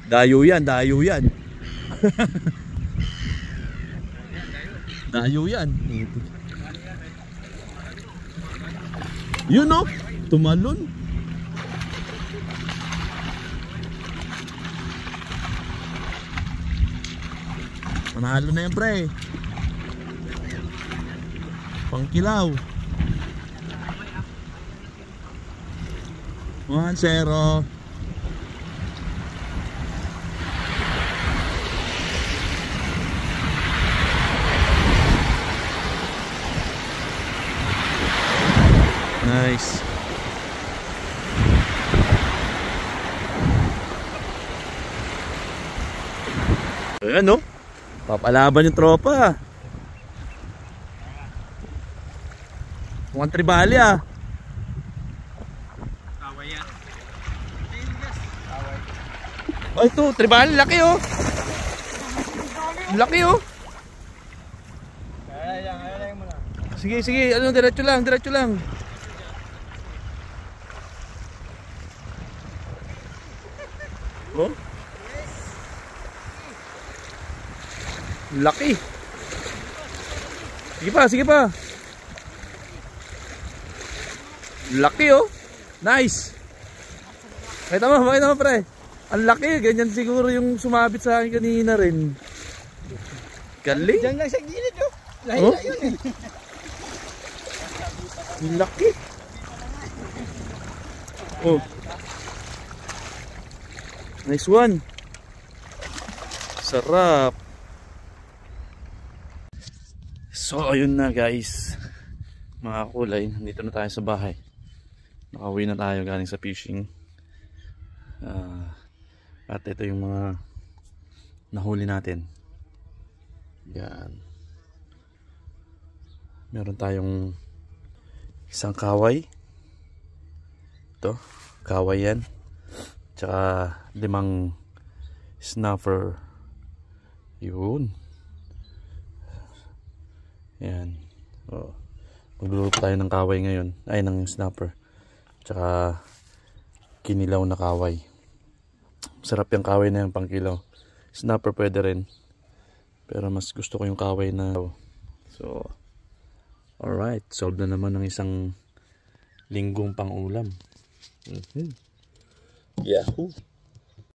Dayo yan, dayo yan. Dayo yan. Yun o, tumalon. Manalo na yan pre. Pangkilaw. 1-0. Nice. Ayan no, papalaban yung tropa. Mukhang tribali ah. Kaway yan. Oh ito, tribali, laki oh. Laki oh. Kaya mo lang. Sige, sige, ano, diretso lang, diretso lang. Oh. Laki. Sige pa, sige pa. Laki oh. Nice. Makita mo pre. Ang laki, ganyan siguro yung sumabit sa akin kanina rin. Galing. Diyan lang sa gilid oh. Lahi na yun eh. Laki. Oh. Nice one. Sarap. So ayun na guys, mga kulay, nandito na tayo sa bahay. Nakauwi na tayo galing sa fishing. At ito yung mga nahuli natin. Yan. Meron tayong isang kaway. Ito, kaway yan. Tsaka 5 snapper. Yun. Yan. Oh. Magluluto tayo ng kaway ngayon. Ay, ng snapper. Tsaka kinilaw na kaway. Sarap yung kaway na yung pangkilaw. Snapper pwede rin. Pero mas gusto ko yung kaway na. So, alright. Solve na naman ng isang linggong pang ulam. Yahoo!